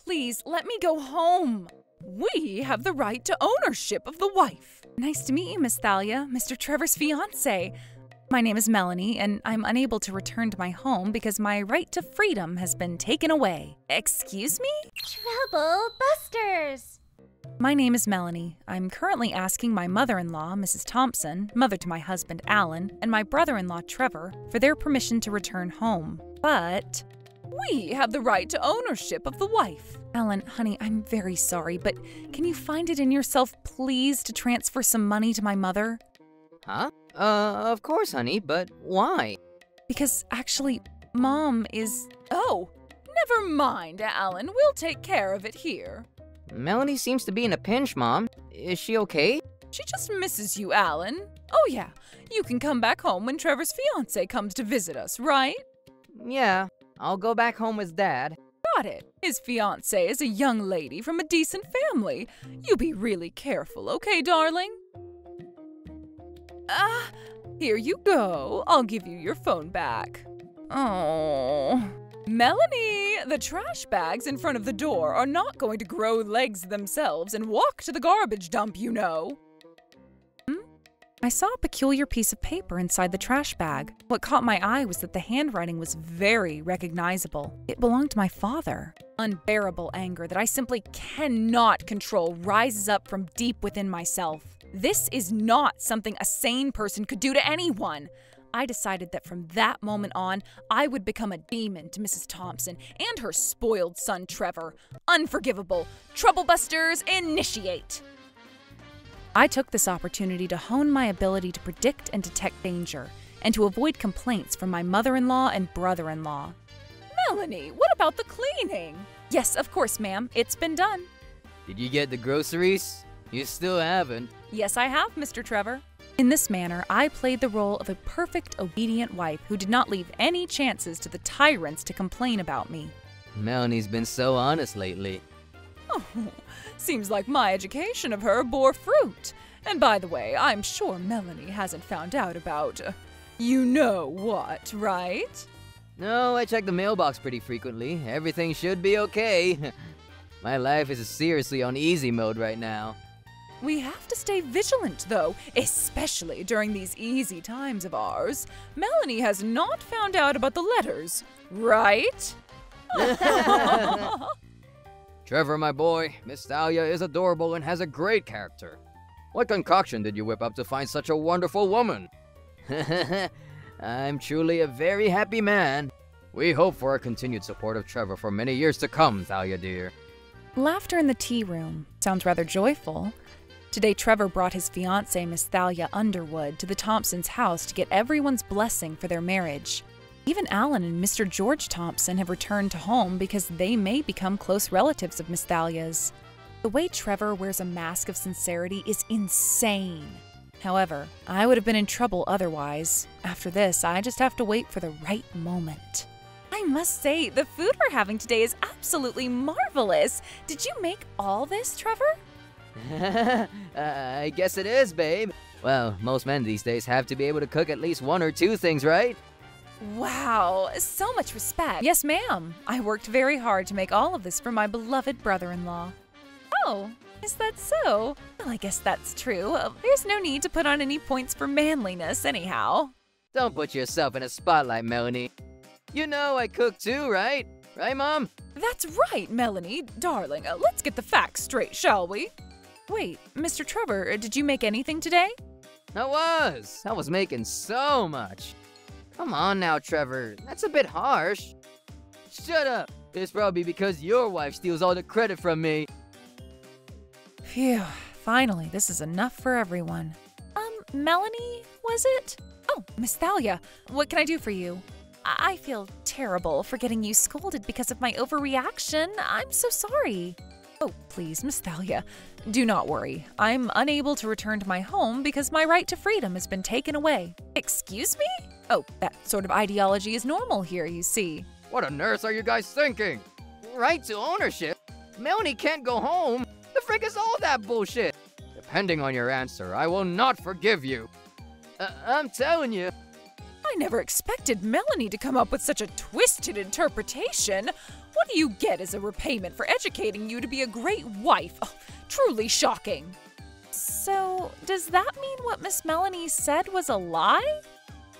please, let me go home. We have the right to ownership of the wife. Nice to meet you, Miss Thalia, Mr. Trevor's fiancée. My name is Melanie, and I'm unable to return to my home because my right to freedom has been taken away. Excuse me? Trouble Busters! My name is Melanie. I'm currently asking my mother-in-law, Mrs. Thompson, mother to my husband, Alan, and my brother-in-law, Trevor, for their permission to return home. But we have the right to ownership of the wife. Alan, honey, I'm very sorry, but can you find it in yourself, please, to transfer some money to my mother? Huh? Of course, honey, but why? Because actually, Mom is… Oh, never mind, Alan. We'll take care of it here. Melanie seems to be in a pinch, Mom. Is she okay? She just misses you, Alan. Oh yeah, you can come back home when Trevor's fiancée comes to visit us, right? Yeah, I'll go back home with Dad. Got it. His fiancée is a young lady from a decent family. You be really careful, okay, darling? Here you go. I'll give you your phone back. Oh. Melanie, the trash bags in front of the door are not going to grow legs themselves and walk to the garbage dump, you know. I saw a peculiar piece of paper inside the trash bag. What caught my eye was that the handwriting was very recognizable. It belonged to my father. Unbearable anger that I simply cannot control rises up from deep within myself. This is not something a sane person could do to anyone. I decided that from that moment on, I would become a demon to Mrs. Thompson and her spoiled son Trevor. Unforgivable. Troublebusters, initiate! I took this opportunity to hone my ability to predict and detect danger, and to avoid complaints from my mother-in-law and brother-in-law. Melanie, what about the cleaning? Yes, of course, ma'am. It's been done. Did you get the groceries? You still haven't. Yes, I have, Mr. Trevor. In this manner, I played the role of a perfect, obedient wife who did not leave any chances to the tyrants to complain about me. Melanie's been so honest lately. Oh, seems like my education of her bore fruit. And by the way, I'm sure Melanie hasn't found out about, you know what, right? No, I check the mailbox pretty frequently. Everything should be okay. My life is seriously on easy mode right now. We have to stay vigilant, though, especially during these easy times of ours. Melanie has not found out about the letters, right? Trevor, my boy, Miss Thalia is adorable and has a great character. What concoction did you whip up to find such a wonderful woman? I'm truly a very happy man. We hope for a continued support of Trevor for many years to come, Thalia dear. Laughter in the tea room. Sounds rather joyful. Today, Trevor brought his fiancée, Miss Thalia Underwood, to the Thompsons' house to get everyone's blessing for their marriage. Even Alan and Mr. George Thompson have returned to home because they may become close relatives of Miss Thalia's. The way Trevor wears a mask of sincerity is insane. However, I would have been in trouble otherwise. After this, I just have to wait for the right moment. I must say, the food we're having today is absolutely marvelous. Did you make all this, Trevor? I guess it is, babe. Well, most men these days have to be able to cook at least one or two things, right? Wow, so much respect. Yes, ma'am. I worked very hard to make all of this for my beloved brother-in-law. Oh, is that so? Well, I guess that's true. There's no need to put on any points for manliness anyhow. Don't put yourself in a spotlight, Melanie. You know I cook too, right? Right, Mom? That's right, Melanie. Darling, let's get the facts straight, shall we? Wait, Mr. Trevor, did you make anything today? I was making so much. Come on now, Trevor. That's a bit harsh. Shut up. It's probably because your wife steals all the credit from me. Phew, finally, this is enough for everyone. Melanie, was it? Oh, Miss Thalia, what can I do for you? I feel terrible for getting you scolded because of my overreaction. I'm so sorry. Oh, please, Miss Thalia, do not worry. I'm unable to return to my home because my right to freedom has been taken away. Excuse me? Oh, that sort of ideology is normal here, you see. What on earth are you guys thinking? Right to ownership? Melanie can't go home? The frick is all that bullshit? Depending on your answer, I will not forgive you. I'm telling you. I never expected Melanie to come up with such a twisted interpretation. What do you get as a repayment for educating you to be a great wife? Oh, truly shocking. So, does that mean what Miss Melanie said was a lie?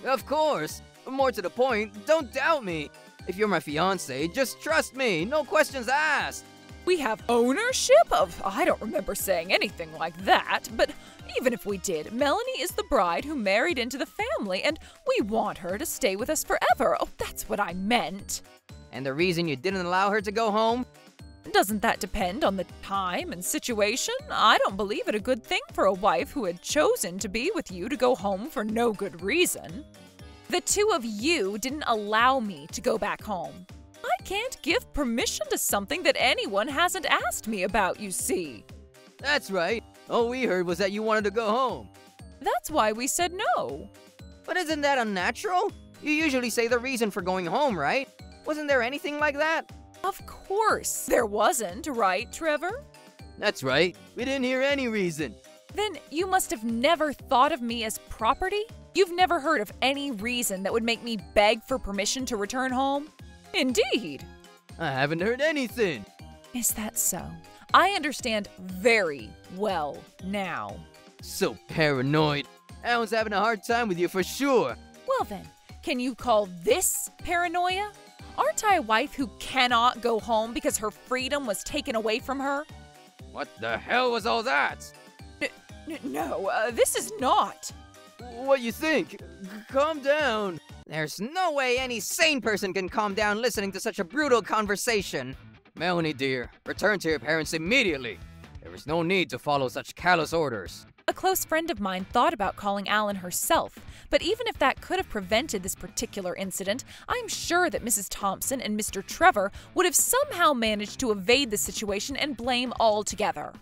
Of course. More to the point, don't doubt me. If you're my fiance, just trust me, no questions asked. We have ownership of… I don't remember saying anything like that, but even if we did, Melanie is the bride who married into the family, and we want her to stay with us forever. Oh, that's what I meant. And the reason you didn't allow her to go home? Doesn't that depend on the time and situation? I don't believe it a good thing for a wife who had chosen to be with you to go home for no good reason. The two of you didn't allow me to go back home. I can't give permission to something that anyone hasn't asked me about, you see. That's right. All we heard was that you wanted to go home. That's why we said no. But isn't that unnatural? You usually say the reason for going home, right? Wasn't there anything like that? Of course there wasn't, right, Trevor? That's right. We didn't hear any reason. Then you must have never thought of me as property? You've never heard of any reason that would make me beg for permission to return home? Indeed. I haven't heard anything. Is that so? I understand very well now. So paranoid. Alan's having a hard time with you for sure. Well then, can you call this paranoia? Aren't I a wife who cannot go home because her freedom was taken away from her? What the hell was all that? No, this is not. What you think? Calm down. There's no way any sane person can calm down listening to such a brutal conversation. Melanie, dear, return to your parents immediately. There is no need to follow such callous orders. A close friend of mine thought about calling Alan herself, but even if that could have prevented this particular incident, I'm sure that Mrs. Thompson and Mr. Trevor would have somehow managed to evade the situation and blame altogether.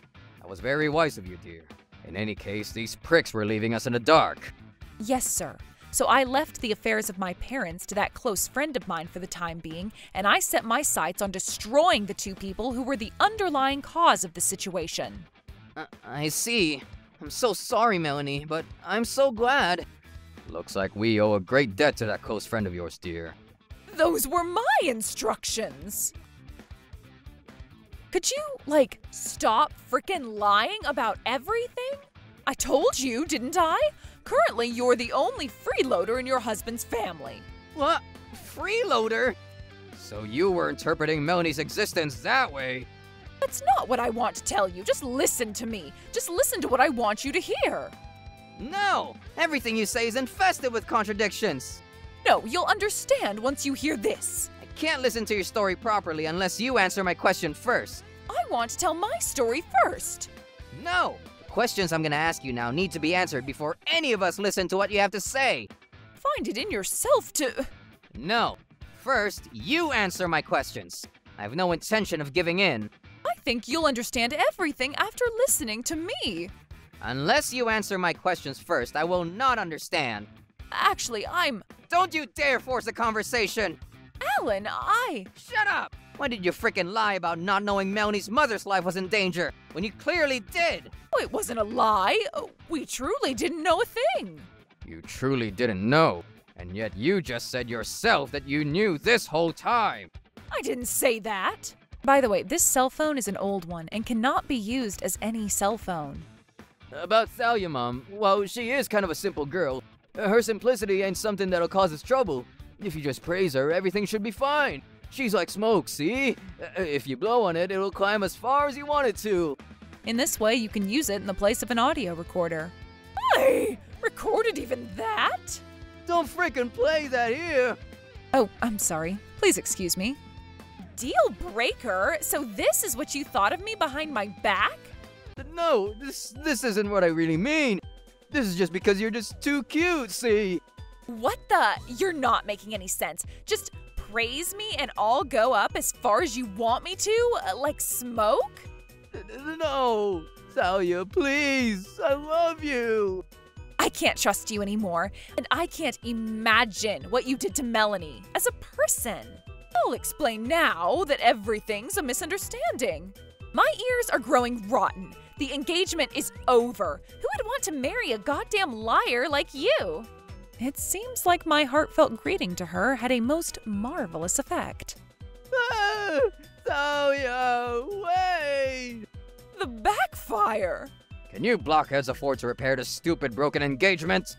That was very wise of you, dear. In any case, these pricks were leaving us in the dark. Yes, sir. So I left the affairs of my parents to that close friend of mine for the time being, and I set my sights on destroying the two people who were the underlying cause of the situation. I see. I'm so sorry, Melanie, but I'm so glad. Looks like we owe a great debt to that close friend of yours, dear. Those were my instructions! Could you, stop frickin' lying about everything? I told you, didn't I? Currently, you're the only freeloader in your husband's family. What? Freeloader? So you were interpreting Melanie's existence that way? That's not what I want to tell you. Just listen to me. Just listen to what I want you to hear. No! Everything you say is infested with contradictions. No, you'll understand once you hear this. I can't listen to your story properly unless you answer my question first. I want to tell my story first. No! The questions I'm gonna ask you now need to be answered before any of us listen to what you have to say. Find it in yourself to… No. First, you answer my questions. I have no intention of giving in. I think you'll understand everything after listening to me. Unless you answer my questions first, I will not understand. Actually, Don't you dare force a conversation! Alan, Shut up! Why did you frickin' lie about not knowing Melanie's mother's life was in danger, when you clearly did? Oh, it wasn't a lie. We truly didn't know a thing. You truly didn't know, and yet you just said yourself that you knew this whole time. I didn't say that. By the way, this cell phone is an old one and cannot be used as any cell phone. About Thalia, Mom, well, she is kind of a simple girl. Her simplicity ain't something that'll cause us trouble. If you just praise her, everything should be fine. She's like smoke, see? If you blow on it, it'll climb as far as you want it to. In this way, you can use it in the place of an audio recorder. I recorded even that? Don't frickin' play that here! Oh, I'm sorry. Please excuse me. Deal breaker? So this is what you thought of me behind my back? No, this isn't what I really mean. This is just because you're just too cute, see? What the? You're not making any sense. Just praise me and I'll go up as far as you want me to? Like smoke? No, Thalia, please. I love you. I can't trust you anymore, and I can't imagine what you did to Melanie as a person. I'll explain now that everything's a misunderstanding. My ears are growing rotten. The engagement is over. Who would want to marry a goddamn liar like you? It seems like my heartfelt greeting to her had a most marvelous effect. Ah, Taoya, wait! The backfire! Can you blockheads afford to repair this stupid broken engagement?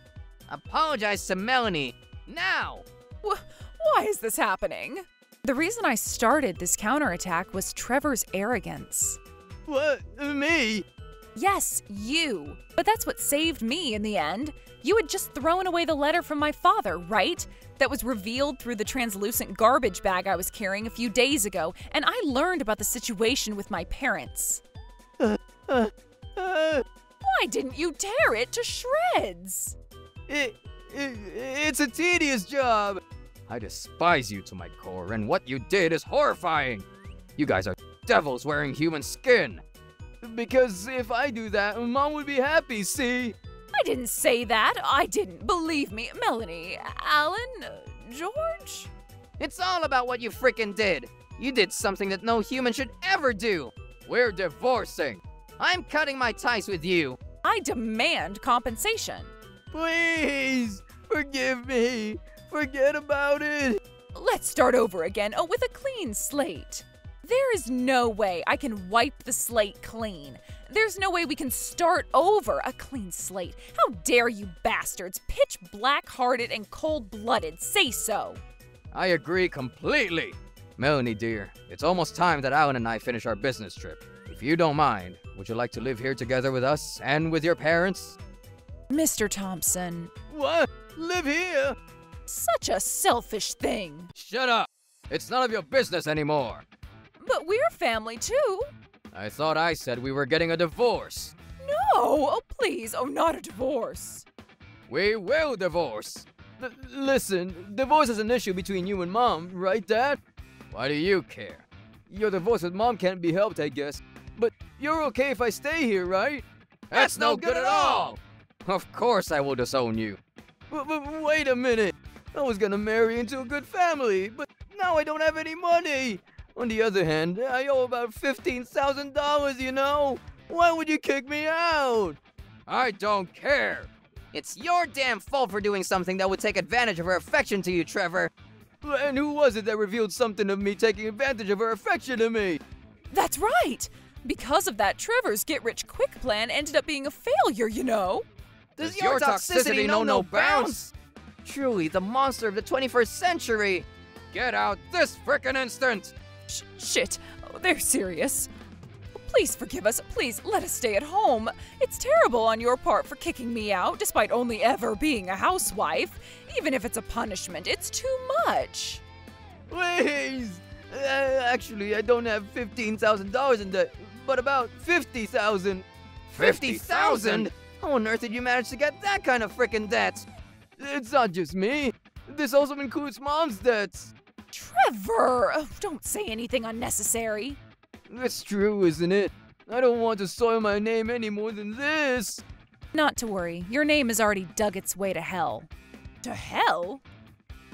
Apologize to Melanie, now! Why is this happening? The reason I started this counterattack was Trevor's arrogance. What? Me? Yes, you. But that's what saved me in the end. You had just thrown away the letter from my father, right? That was revealed through the translucent garbage bag I was carrying a few days ago, and I learned about the situation with my parents. Why didn't you tear it to shreds? It's a tedious job. I despise you to my core, and what you did is horrifying. You guys are devils wearing human skin. Because if I do that, Mom would be happy, see? I didn't say that. I didn't. Believe me. Melanie, Alan, George? It's all about what you frickin' did. You did something that no human should ever do. We're divorcing. I'm cutting my ties with you. I demand compensation. Please, forgive me. Forget about it. Let's start over again, with a clean slate. There is no way I can wipe the slate clean. There's no way we can start over a clean slate. How dare you bastards, pitch black-hearted and cold-blooded, say so. I agree completely. Melanie, dear, it's almost time that Alan and I finish our business trip. If you don't mind, would you like to live here together with us and with your parents? Mr. Thompson. What? Live here? Such a selfish thing. Shut up! It's none of your business anymore. But we're family too. I thought I said we were getting a divorce. No, oh please, not a divorce. We will divorce. Listen, divorce is an issue between you and Mom, right, Dad? Why do you care? Your divorce with Mom can't be helped, I guess. But you're okay if I stay here, right? That's no good at all! Of course I will disown you. But wait a minute. I was gonna marry into a good family, but now I don't have any money. On the other hand, I owe about $15,000, you know? Why would you kick me out? I don't care. It's your damn fault for doing something that would take advantage of her affection to you, Trevor. And who was it that revealed something of me taking advantage of her affection to me? That's right. Because of that, Trevor's get-rich-quick plan ended up being a failure, you know. Does your toxicity know no bounds? Truly the monster of the 21st century. Get out this frickin' instant. Shit. They're serious. Please forgive us. Please let us stay at home. It's terrible on your part for kicking me out, despite only ever being a housewife. Even if it's a punishment, it's too much. Please! Actually, I don't have $15,000 in debt, but about $50,000. 50,000? How on earth did you manage to get that kind of frickin' debt? It's not just me. This also includes Mom's debts. Trevor! Don't say anything unnecessary. That's true, isn't it? I don't want to soil my name any more than this. Not to worry. Your name has already dug its way to hell. To hell?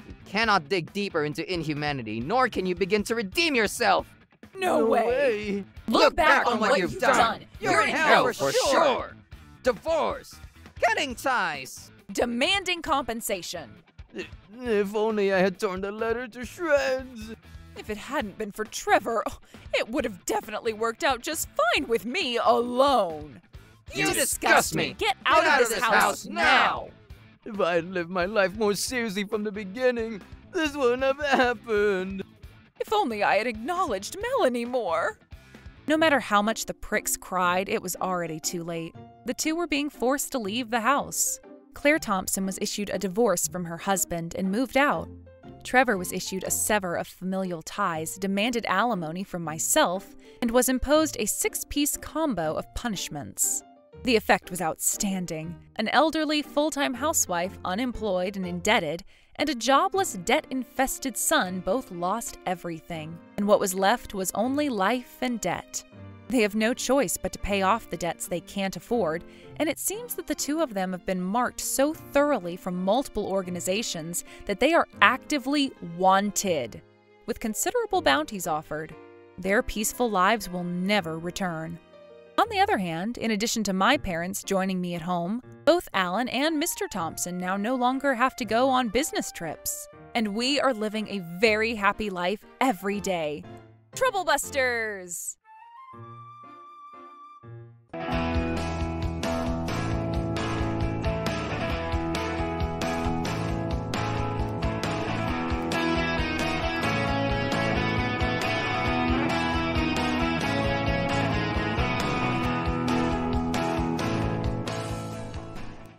You cannot dig deeper into inhumanity, nor can you begin to redeem yourself. No way. Look back on what you've done. You're in hell for sure. Divorce. Cutting ties. Demanding compensation. If only I had torn the letter to shreds. If it hadn't been for Trevor, it would have definitely worked out just fine with me alone. You disgust me. Get out of this house now. If I had lived my life more seriously from the beginning, this wouldn't have happened. If only I had acknowledged Melanie more. No matter how much the pricks cried, it was already too late. The two were being forced to leave the house. Claire Thompson was issued a divorce from her husband and moved out. Trevor was issued a sever of familial ties, demanded alimony from myself, and was imposed a 6-piece combo of punishments. The effect was outstanding. An elderly, full-time housewife, unemployed and indebted, and a jobless, debt-infested son both lost everything, and what was left was only life and debt. They have no choice but to pay off the debts they can't afford, and it seems that the two of them have been marked so thoroughly from multiple organizations that they are actively wanted, with considerable bounties offered. Their peaceful lives will never return. On the other hand, in addition to my parents joining me at home, both Alan and Mr. Thompson now no longer have to go on business trips. and we are living a very happy life every day. Trouble Busters!